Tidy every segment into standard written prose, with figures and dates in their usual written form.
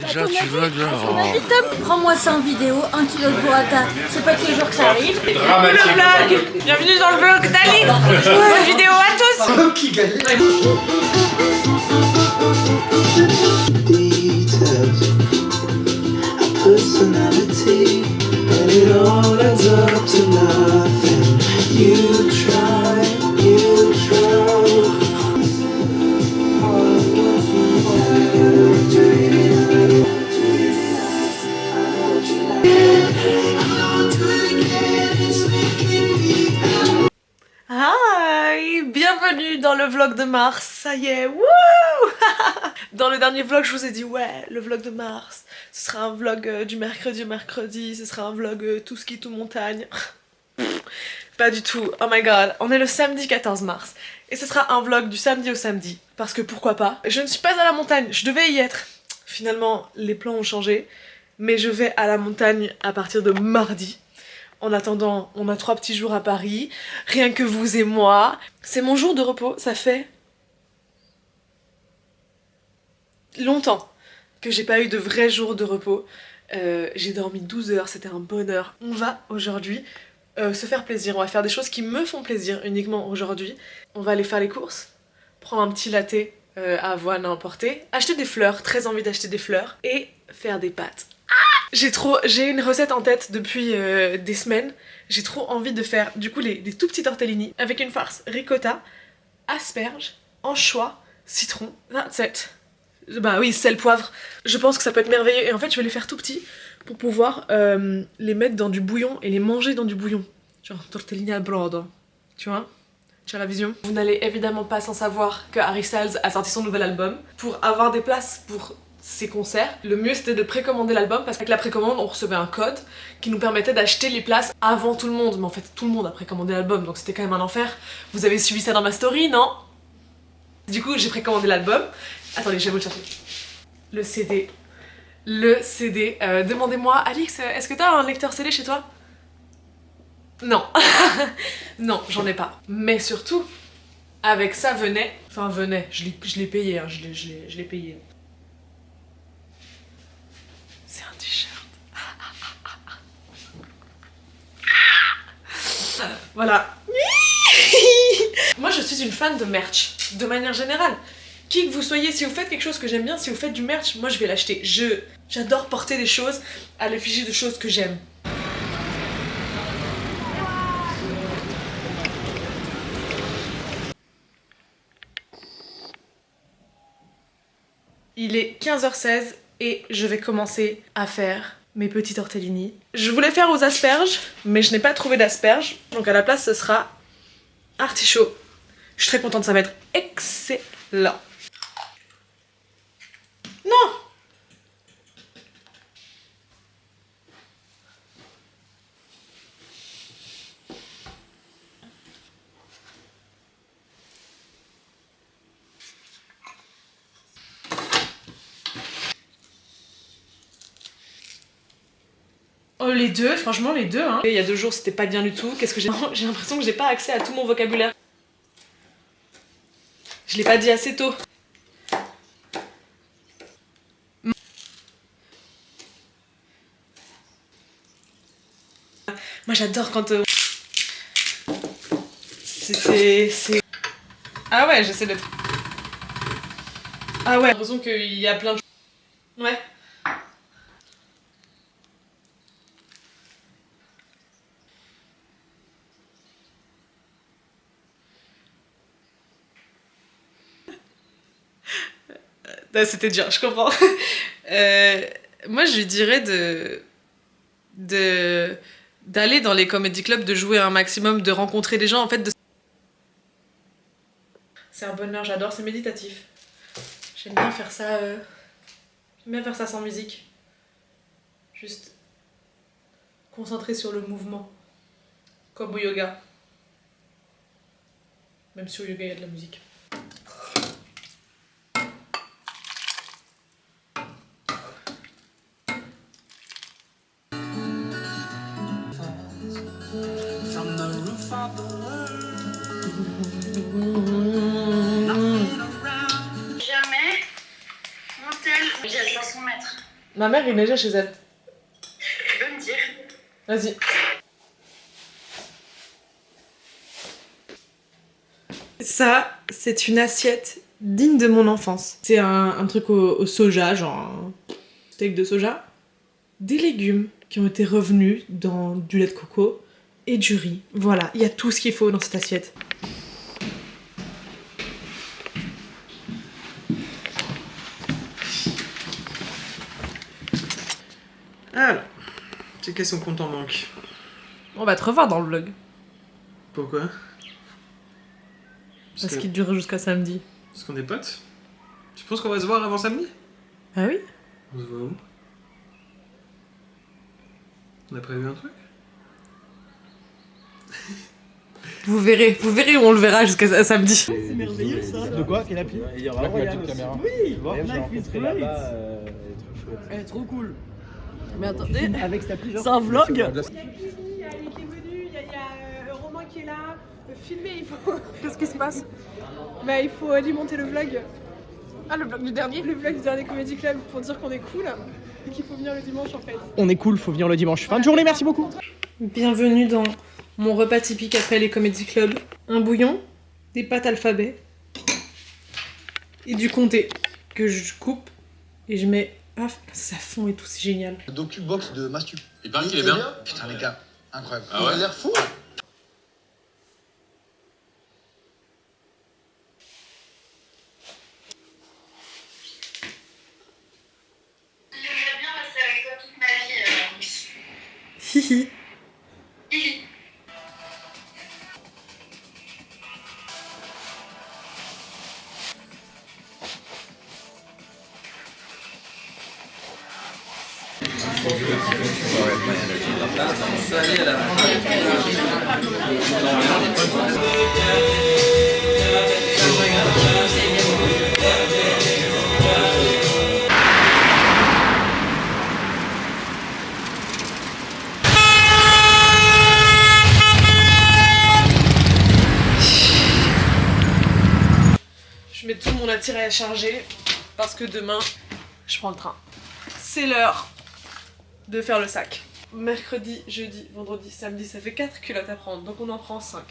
déjà, tu veux de... Prends-moi ça en vidéo, 1 kilo de burrata. C'est pas tous les jours que ça arrive. Le vlog. Bienvenue dans le vlog d'Alix. Bonne vidéo à tous. Qui gagne? Personality, and it all adds up to nothing. You try, you try. Hi, bienvenue dans le vlog de mars, ça y est, wouh. Dans le dernier vlog, je vous ai dit, ouais, le vlog de mars, ce sera un vlog du mercredi au mercredi, ce sera un vlog tout ski, tout montagne. Pas du tout, oh my god, on est le samedi 14 mars, et ce sera un vlog du samedi au samedi, parce que pourquoi pas. Je ne suis pas à la montagne, je devais y être. Finalement, les plans ont changé, mais je vais à la montagne à partir de mardi. En attendant, on a 3 petits jours à Paris, rien que vous et moi. C'est mon jour de repos, ça fait longtemps que j'ai pas eu de vrai jour de repos. J'ai dormi 12 heures, c'était un bonheur. On va aujourd'hui se faire plaisir, on va faire des choses qui me font plaisir uniquement aujourd'hui. On va aller faire les courses, prendre un petit latte à avoine à emporter, acheter des fleurs, très envie d'acheter des fleurs, et faire des pâtes. J'ai une recette en tête depuis des semaines. J'ai trop envie de faire du coup les tout petits tortellini avec une farce ricotta, asperges, anchois, citron, that's it. Bah oui, sel, poivre. Je pense que ça peut être merveilleux et en fait je vais les faire tout petits pour pouvoir les mettre dans du bouillon et les manger dans du bouillon. Genre tortellini al brodo, tu vois? Tu as la vision? Vous n'allez évidemment pas sans savoir que Harry Styles a sorti son nouvel album. Pour avoir des places pour ces concerts, le mieux c'était de précommander l'album parce qu'avec la précommande on recevait un code qui nous permettait d'acheter les places avant tout le monde, mais en fait tout le monde a précommandé l'album donc c'était quand même un enfer. Vous avez suivi ça dans ma story, non? Du coup j'ai précommandé l'album. Attendez, je vais vous le chercher. Le CD. Demandez-moi, Alix, est-ce que t'as un lecteur CD chez toi? Non. Non, j'en ai pas. Mais surtout, avec ça venait, je l'ai payé, hein, je l'ai payé. C'est un t-shirt. Voilà. Moi je suis une fan de merch, de manière générale. Qui que vous soyez, si vous faites quelque chose que j'aime bien, si vous faites du merch, moi je vais l'acheter. J'adore porter des choses à l'effigie de choses que j'aime. Il est 15h16 et je vais commencer à faire mes petits tortellini. Je voulais faire aux asperges, mais je n'ai pas trouvé d'asperges. Donc à la place, ce sera artichaut. Je suis très contente, ça va être excellent. Non! Oh les deux, franchement les deux hein. Il y a 2 jours c'était pas bien du tout, qu'est-ce que j'ai... J'ai l'impression que j'ai pas accès à tout mon vocabulaire. Je l'ai pas dit assez tôt. Moi j'adore quand... C'est... Ah ouais, j'essaie d'être... Ah ouais, j'ai l'impression qu'il y a plein de... Ouais. C'était dur, je comprends. Moi je lui dirais d'aller dans les comedy clubs, de jouer un maximum, de rencontrer des gens en fait. C'est un bonheur, j'adore, c'est méditatif. J'aime bien faire ça. J'aime bien faire ça sans musique. Juste concentré sur le mouvement. Comme au yoga. Même si au yoga il y a de la musique. Jamais mon tel, j'ai 500 mètres. Ma mère, il neigeait chez elle. Tu peux me dire? Vas-y. Ça, c'est une assiette digne de mon enfance. C'est un truc au soja, genre un steak de soja. Des légumes qui ont été revenus dans du lait de coco et du riz. Voilà, il y a tout ce qu'il faut dans cette assiette. Alors, c'est quel son compte en banque? On va te revoir dans le vlog. Pourquoi? Parce qu'il dure jusqu'à samedi. Parce qu'on est potes? Tu penses qu'on va se voir avant samedi? Ah oui? On se voit où? On a prévu un truc? Vous verrez, on le verra jusqu'à samedi. C'est merveilleux ça. De quoi? Quelle appli? Il y aura la Magic Camera. Oui, tu vois, j'ai rencontré là-bas, elle est trop chouette. Mais attendez, avec cette appli, c'est un vlog. Il y a Ali qui est venu, il y a Romain qui est là. Filmer, il faut. Qu'est-ce qui se passe? Bah, il faut alimenter le vlog. Ah, le vlog du dernier? Le vlog du dernier Comedy Club pour dire qu'on est cool et qu'il faut venir le dimanche en fait. On est cool, faut venir le dimanche. Fin de journée, merci beaucoup. Bienvenue dans mon repas typique après les Comedy Club. Un bouillon, des pâtes alphabet et du comté que je coupe et je mets... Paf, ça fond et tout, c'est génial. Le docu-box de Mastu. Il paraît qu'il est bien. Putain les gars, incroyable. Ah ouais? Il a l'air fou. J'aimerais bien rester avec toi toute ma vie, Maurice. Hihi. Hihi. Je mets tout mon attirail à charger parce que demain, je prends le train. C'est l'heure de faire le sac. Mercredi, jeudi, vendredi, samedi, ça fait 4 culottes à prendre, donc on en prend 5.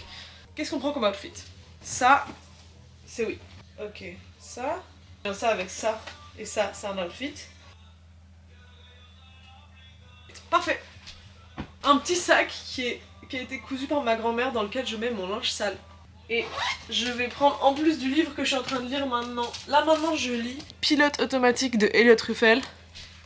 Qu'est-ce qu'on prend comme outfit? Ça, c'est oui. Ok, ça avec ça et ça, c'est un outfit. Parfait. Un petit sac qui a été cousu par ma grand-mère dans lequel je mets mon linge sale. Et je vais prendre en plus du livre que je suis en train de lire maintenant. Là maintenant je lis Pilote automatique de Elliot Truffel.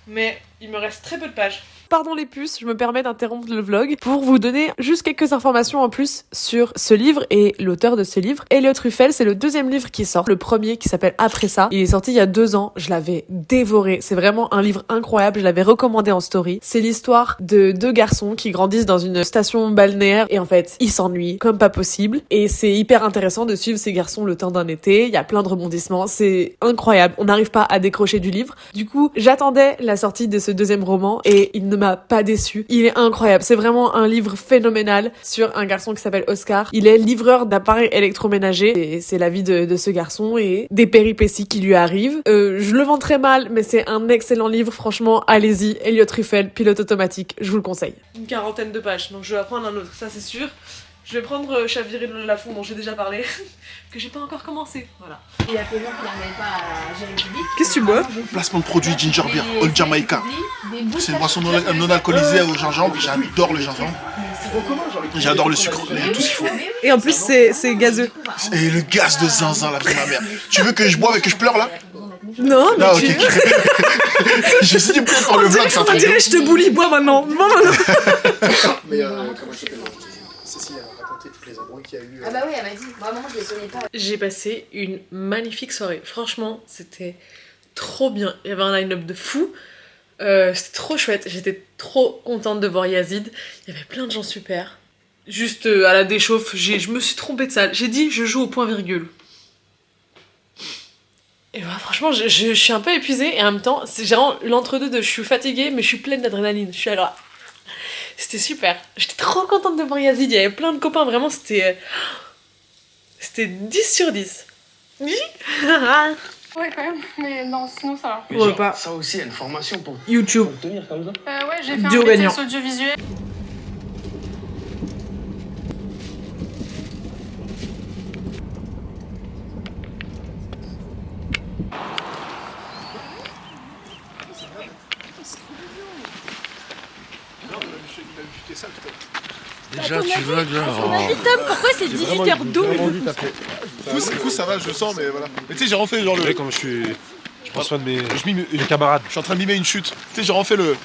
Mais il me reste très peu de pages. Pardon les puces, je me permets d'interrompre le vlog pour vous donner juste quelques informations en plus sur ce livre et l'auteur de ce livre. Elliot Truffel, c'est le deuxième livre qui sort, le premier qui s'appelle Après ça. Il est sorti il y a 2 ans, je l'avais dévoré. C'est vraiment un livre incroyable, je l'avais recommandé en story. C'est l'histoire de 2 garçons qui grandissent dans une station balnéaire et en fait, ils s'ennuient comme pas possible. Et c'est hyper intéressant de suivre ces garçons le temps d'un été, il y a plein de rebondissements, c'est incroyable. On n'arrive pas à décrocher du livre. Du coup, j'attendais la sortie de ce deuxième roman et il ne m'a pas déçu. Il est incroyable. C'est vraiment un livre phénoménal sur un garçon qui s'appelle Oscar. Il est livreur d'appareils électroménagers et c'est la vie de ce garçon et des péripéties qui lui arrivent. Je le vends très mal, mais c'est un excellent livre. Franchement, allez-y. Elliot Truffel, Pilote automatique. Je vous le conseille. Une 40aine de pages, donc je vais apprendre un autre, ça c'est sûr. Je vais prendre Chavirer le Lafond dont j'ai déjà parlé, que j'ai pas encore commencé. Voilà. Il a fait genre qu'il n'arrivait pas à gérer le public. Qu'est-ce que tu bois? Placement de produit Ginger Beer, Old Jamaica. C'est une boisson non alcoolisée au gingembre. J'adore le gingembre. J'adore le sucre, tout ce qu'il faut. Et en plus c'est gazeux. Et le gaz de zinzin, la vie de ma mère. Tu veux que je boive et que je pleure là? Non, mais Non, tu... ok. J'essaie de me prendre pour le vlog, c'est un On truc. dirait je te boulie, bois maintenant. Bois maintenant. Mais comment elle s'appelle? Cécile a raconté tous les embrouilles qu'il y a eu. Ah bah oui, elle m'a dit. Moi, maman, je les connais pas. J'ai passé une magnifique soirée. Franchement, c'était trop bien. Il y avait un line-up de fou. C'était trop chouette. J'étais trop contente de voir Yazid. Il y avait plein de gens super. Juste à la déchauffe, je me suis trompée de salle. J'ai dit je joue au point virgule. Et bah, franchement, je suis un peu épuisée et en même temps, c'est vraiment l'entre-deux de je suis fatiguée mais je suis pleine d'adrénaline. Je suis alors. C'était super. J'étais trop contente de voir Yazid. Il y avait plein de copains. Vraiment, c'était 10 sur 10. Ouais, quand même, mais non, sinon ça va. Ouais, pas. Ça aussi, il y a une formation pour YouTube. tenir comme ça. Ouais, j'ai fait Duo un gagnant. BTS audiovisuel. Déjà, tu veux là. Tom, pourquoi c'est 18h12? Du coup, ça va, je le sens, mais voilà. Mais tu sais, j'ai refait genre le. Comme je prends soin de mes camarades. Je suis en train de mimer une chute. Tu sais, j'ai refait le.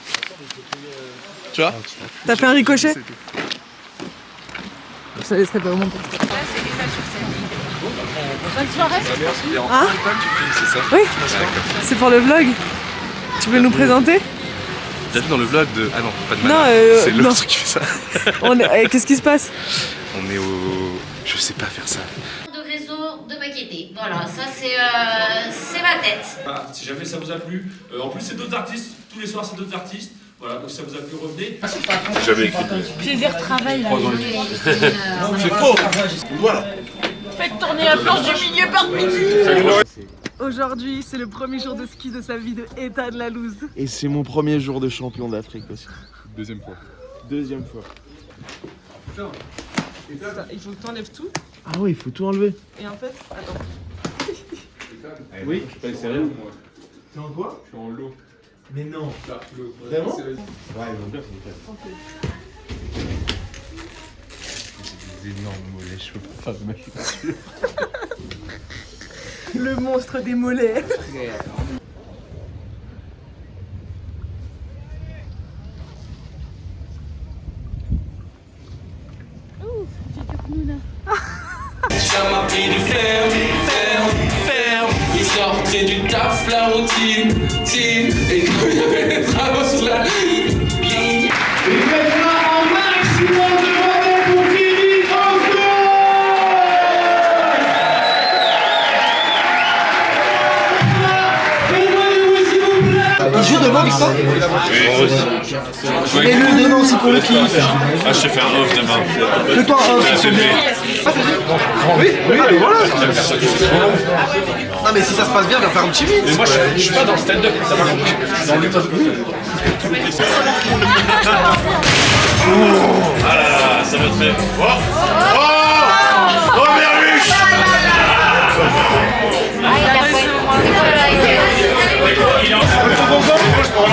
Tu vois? T'as fait un ricochet? Ça laisserait pas vraiment pour ça. Bonne soirée. Hein? Oui, c'est pour le vlog. Tu veux nous présenter? T'as vu dans le vlog de. Ah non, pas de Non, malade. C'est non. l'autre qui fait ça. Qu'est-ce qui se passe? On est au. Je sais pas faire ça. De réseau de maqueter. Voilà, ça c'est ma tête. Voilà, si jamais ça vous a plu, en plus c'est d'autres artistes, tous les soirs c'est d'autres artistes. Voilà, donc si ça vous a plu, revenez. J'ai jamais écrit. J'ai des retravails là. C'est faux! Voilà! Faites tourner la planche du milieu par midi. Aujourd'hui, c'est le premier jour de ski de sa vie de Ethan Lalouse. Et c'est mon premier jour de champion d'Afrique aussi. Deuxième fois. Deuxième fois. Il faut que t'enlèves tout. Ah oui, il faut tout enlever. Et en fait, attends. Oui. Je suis pas sérieux, moi. T'es en quoi? Je suis en lot. Mais non. Vraiment? Ouais, mon père, Des énormes mollets, je peux pas faire de mec. Le monstre des mollets. Il sortait du taf, la routine, et quand il y avait les travaux sur la ligne. Et maintenant, un maximum de modèles pour Philippe Il joue demain, Victor? Et le demain aussi pour le kiff. Ah, je te fais un off demain. Fais-toi un off, c'est bien. Oui, voilà. Non mais si ça se passe bien, viens faire un petit beat. Mais moi je suis pas dans le stand-up, ça va compris. Dans le Ah là là, ça va très.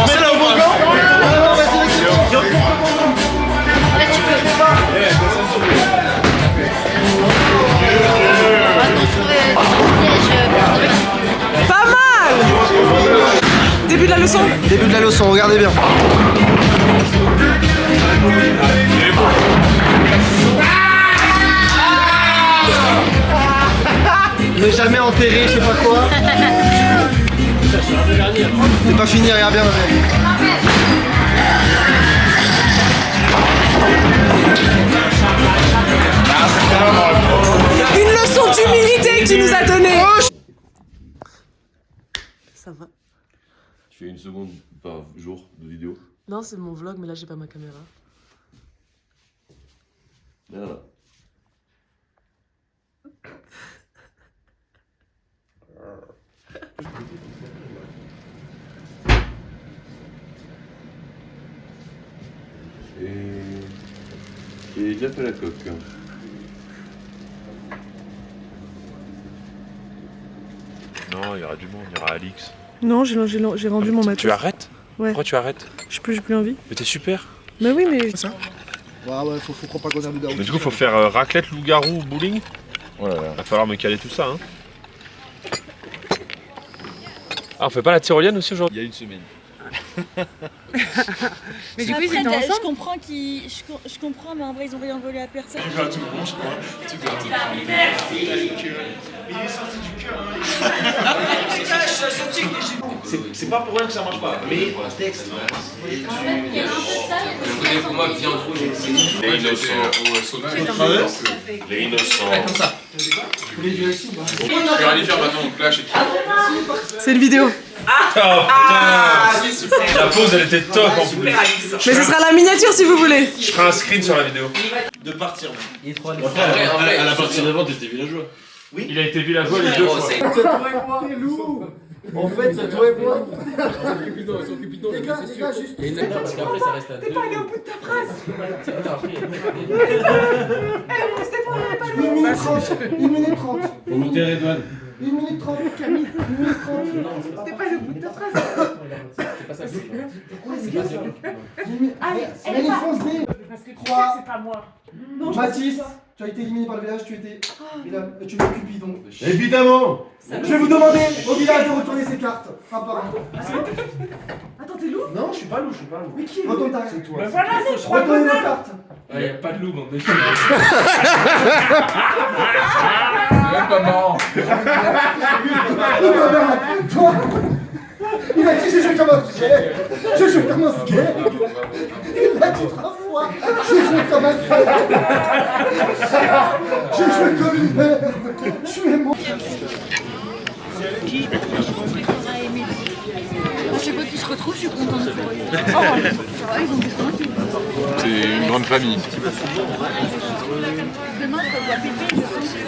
C'est là au bon camp? Pas mal. Début de la leçon. Début de la leçon, regardez bien. Ne jamais enterrer, je sais pas quoi. C'est pas fini, regarde bien. Une leçon d'humilité que tu nous as donnée. Ça va? Tu fais une seconde par jour de vidéo. Non, c'est mon vlog, mais là j'ai pas ma caméra. Voilà. J'ai déjà fait la coque. Non, il y aura du monde, il y aura Alix. Non, j'ai rendu mon matos. Tu arrêtes? Ouais. Pourquoi tu arrêtes? J'ai plus envie. Mais t'es super. Mais oui, mais... Ouais, faut propager du daron. Mais du coup, faut faire raclette, loup-garou, bowling. Oh là là, va falloir me caler tout ça, hein. Ah, on fait pas la tyrolienne aussi aujourd'hui? Il y a une semaine. Mais du coup, je comprends je comprends, mais en vrai, ils ont rien volé à personne. Tu grattes tout le monde, je crois. Tu grattes tout le monde. Merci. Il est sorti du cœur. C'est pas pour rien que ça marche pas. Mais le texte. Pour moi, viande rouge, Les innocents. Les innocents. Comme ça. Je vais aller faire maintenant au clash et tout. C'est une vidéo. La pause, elle était top en plus. Mais ce sera la miniature si vous voulez. Je ferai un screen sur la vidéo. De partir. À la partie d'avant, t'étais villageois. Oui. Il a été villageois les 2 fois. C'est toi et moi. C'est loup. En fait, c'est toi et moi. Son Cupidon, Les gars, juste. Parce qu'après, ça reste à 2. T'es pas allé au bout de ta phrase. Stéphane, il est pas loin. 1 minute 30. Faut vous taire, Edouane. 1 minute 30, Camille. 1 minute 30. T'es pas allé au bout de ta phrase. C'est pas ça. Allez, fonce-les. Parce que tu sais que 3. c'est pas moi. Mathis, tu as été éliminé par le village, tu étais. Et là, tu mets Cupidon. Évidemment. Je vais vous demander au village de retourner ses cartes. Un par un. Attends, t'es loup? Non, je suis pas loup. Mais qui est loup? Retourne ta carte. Bah voilà, c'est je crois Retourne que nos cartes. Il n'y a pas de loup dans le défi. C'est même pas marrant. Toi, il a dit je joue comme un gay. Je joue comme un gay. Il l'a dit 3 fois. Je joue comme un gay. Je joue comme une merde. Tu es mon. À chaque fois qu'ils se retrouvent, je suis contente pour eux. Ça va, ils ont des soins. C'est une grande famille. Demain, quand il y a Pépé, je pense que c'est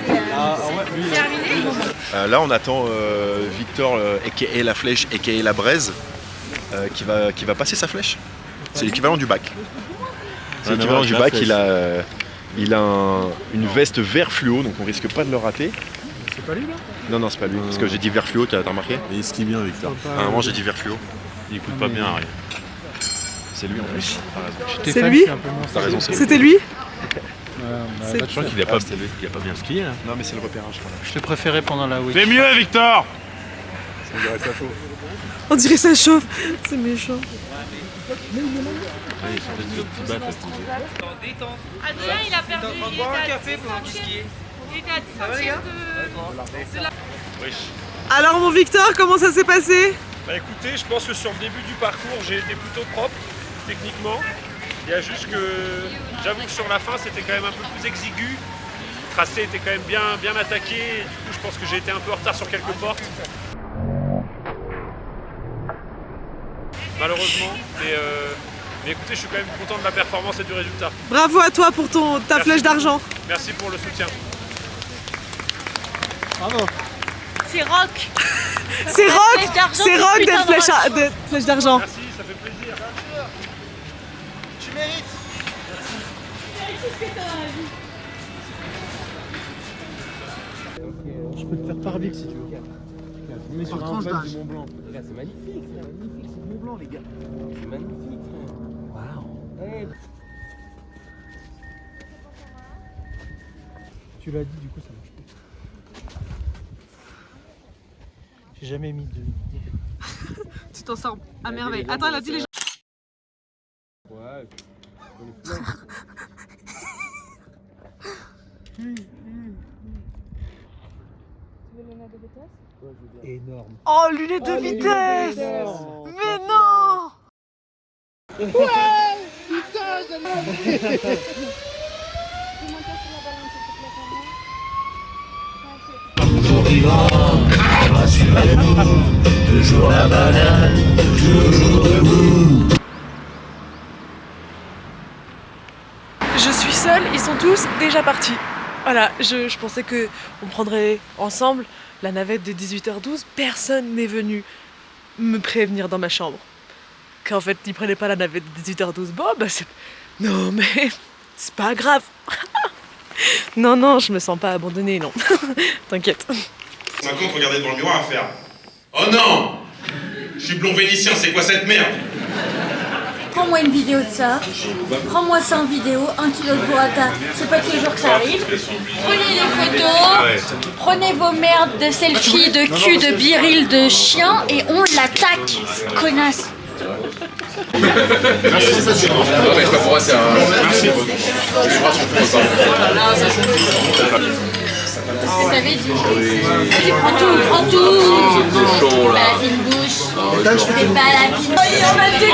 terminé. Là, on attend Victor, a.k.a. la flèche, a.k.a. la braise, qui va passer sa flèche. C'est l'équivalent du bac. C'est l'équivalent du bac. Il a une veste vert fluo, donc on risque pas de le rater. C'est pas lui là? Non, c'est pas lui. Parce que j'ai dit vert fluo, t'as remarqué? Et il skie bien, Victor. À un moment, j'ai dit vert fluo. Il écoute pas bien, Harry. C'est lui en plus. C'est lui? T'as raison, c'est lui. C'était lui? Je crois qu'il a pas bien skié là. Non, mais c'est le repérage. Voilà. Je te préférais pendant la week. Fais mieux, Victor! On dirait ça chaud. On dirait ça chauffe. C'est méchant. Adrien, il a perdu. Il était à 10 centièmes de la... Alors mon Victor, comment ça s'est passé? Bah écoutez, je pense que sur le début du parcours, j'ai été plutôt propre, techniquement. Il y a juste que, j'avoue que sur la fin, c'était quand même un peu plus exigu. Le tracé était quand même bien attaqué. Et du coup, je pense que j'ai été un peu en retard sur quelques portes. Malheureusement, mais écoutez, je suis quand même content de la performance et du résultat. Bravo à toi pour ta flèche d'argent. Merci pour le soutien. Bravo. C'est rock. C'est rock. C'est rock putain d'être de flèche d'argent. Merci, ça fait plaisir. Tu mérites. Je peux te faire par vite si tu veux. Mais sur un pas du Mont Blanc. C'est magnifique, C'est du Mont Blanc, les gars. c'est magnifique. Waouh. Tu l'as dit, du coup, ça marche pas. J'ai jamais mis de. Tu t'en sors à merveille. Attends, elle a dit les gens. Ouais. Énorme. Oh, lunettes de vitesse. Mais non. Toujours la banane, toujours debout. Je suis seule, ils sont tous déjà partis. Voilà, je pensais qu'on prendrait ensemble la navette de 18h12. Personne n'est venu me prévenir dans ma chambre qu'en fait ils prenaient pas la navette de 18h12. Bon, bah c'est... Non mais c'est pas grave. Non, je me sens pas abandonnée, non. T'inquiète. 50, regardez devant le miroir à faire. Oh non! Je suis blond vénitien, c'est quoi cette merde? Prends-moi une vidéo de ça. Prends-moi ça en vidéo. 1 kilo de burrata. C'est pas tous les jours que ça arrive. Prenez des photos. Prenez vos merdes de selfies, de cul, de biril, de chien et on l'attaque. Connasse. Merci, c'est ça, c'est bon. Non, mais c'est pas pour moi, c'est un. Merci. C'est ce que t'avais dit. Vas-y, prends tout. C'est chaud là. Vas-y, une bouche. Fais pas la vie. Oh, il y en a des il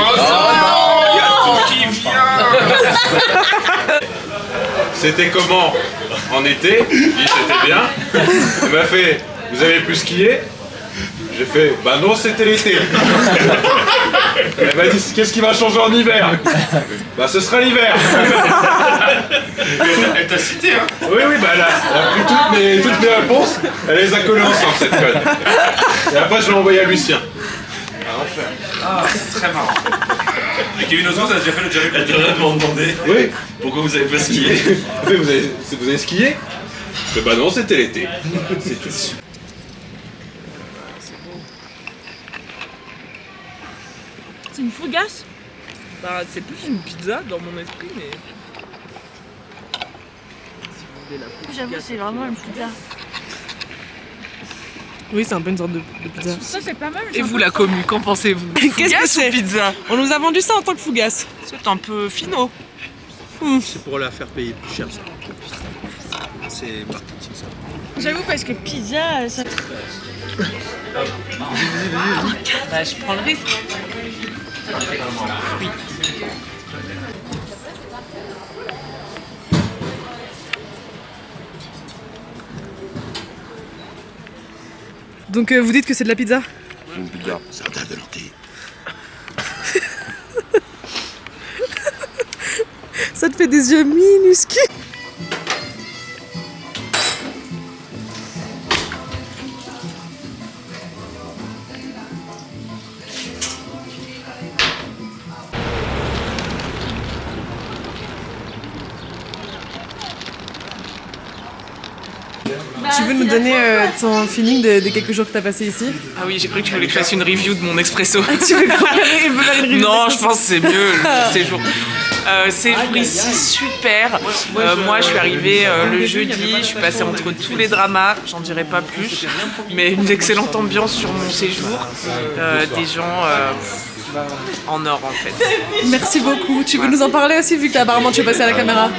y a tout qui vient. C'était comment? En été? Je dis c'était bien. Il m'a fait, vous avez pu skier? J'ai fait, bah non, c'était l'été. Eh ben, qu'est-ce qui va changer en hiver? Bah ce sera l'hiver. Elle t'a cité, hein? Oui, bah elle a pris toutes mes réponses, elle les a collées ensemble, cette conne. Et après, je l'ai envoyé à Lucien. Ah, c'est très marrant. Et Kevin Ozon, ça a déjà fait le Jerry. Elle t'a vraiment demandé Oui. pourquoi vous avez pas skié. Oui, vous avez skié? Bah non, c'était l'été. C'est tout. C'est une fougasse? Bah, c'est plus une pizza dans mon esprit, mais. J'avoue, c'est vraiment une pizza. Oui, c'est un peu une sorte de pizza. Ça, c'est pas mal. Et vous, la commu, qu'en pensez-vous? Qu'est-ce que c'est? Pizza. On nous a vendu ça en tant que fougasse. C'est un peu finot. C'est pour la faire payer plus cher, ça. C'est marketing, ça. J'avoue, parce que pizza, ça. Bah, je prends le risque. Oui. Donc vous dites que c'est de la pizza? Une pizza, sardine de lentilles. Ça te fait des yeux minuscules. Tu veux nous donner ton feeling des quelques jours que t'as passé ici? Ah oui, j'ai cru que tu voulais que je fasse une review de mon expresso. Tu veux faire une review? Non, je pense que c'est mieux le séjour. Séjour ici super. Moi je suis arrivée le jeudi, je suis passée entre tous les dramas, j'en dirai pas plus, mais une excellente ambiance sur mon séjour. Des gens en or en fait. Merci beaucoup. Tu veux nous en parler aussi vu que apparemment tu es passé à la caméra?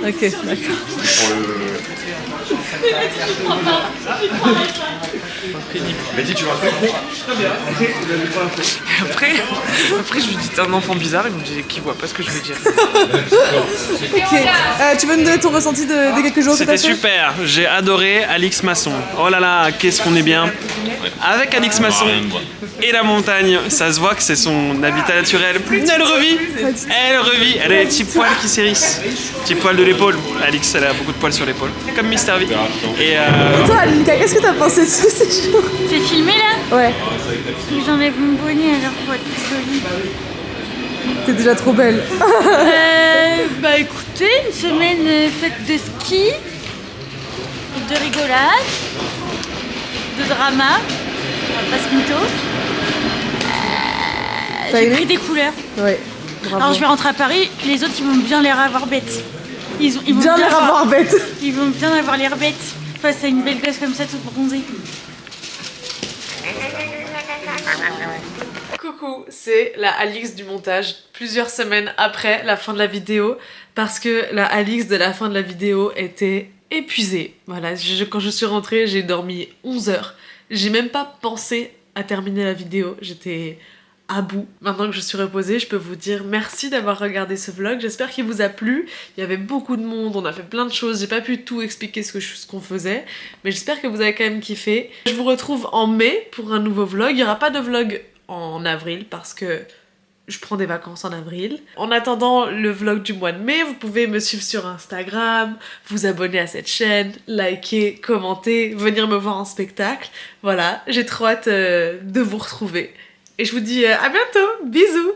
Ok, d'accord. Vas-y, tu vas faire. Après je lui dis t'es un enfant bizarre, il me dit qu'il voit pas ce que je veux dire. Ok. Tu veux nous donner ton ressenti des quelques jours que t'as C'était fait? super, j'ai adoré Alix Masson. Oh là là, qu'est-ce qu'on est bien. Avec Alix Masson et la montagne, ça se voit que c'est son habitat naturel. Elle revit, elle a les petits poils qui s'hérissent. Petits poils de l'épaule. Alix, elle a beaucoup de poils sur l'épaule. Comme Mister V. Et toi, Alinka, qu'est-ce que t'as pensé de ce séjour? C'est filmé là? Ouais. J'enlève mon bonnet alors pour être plus jolie. T'es déjà trop belle. Bah écoutez, une semaine faite de ski, de rigolade, de drama, pas mytho. J'ai pris des couleurs. Ouais. Bravo. Alors je vais rentrer à Paris, les autres ils vont bien l'air avoir bêtes. Ils vont bien l'air avoir bêtes. Ils vont bien avoir l'air bêtes face à une belle gosse comme ça toute bronzée. Coucou, c'est la Alix du montage, plusieurs semaines après la fin de la vidéo, parce que la Alix de la fin de la vidéo était épuisée. Voilà, quand je suis rentrée, j'ai dormi 11 heures. J'ai même pas pensé à terminer la vidéo, j'étais à bout. Maintenant que je suis reposée, je peux vous dire merci d'avoir regardé ce vlog, j'espère qu'il vous a plu. Il y avait beaucoup de monde, on a fait plein de choses, j'ai pas pu tout expliquer ce qu'on faisait, mais j'espère que vous avez quand même kiffé. Je vous retrouve en mai pour un nouveau vlog, il y aura pas de vlog en avril parce que je prends des vacances en avril. En attendant le vlog du mois de mai, vous pouvez me suivre sur Instagram, vous abonner à cette chaîne, liker, commenter, venir me voir en spectacle. Voilà, j'ai trop hâte de vous retrouver. Et je vous dis à bientôt, bisous!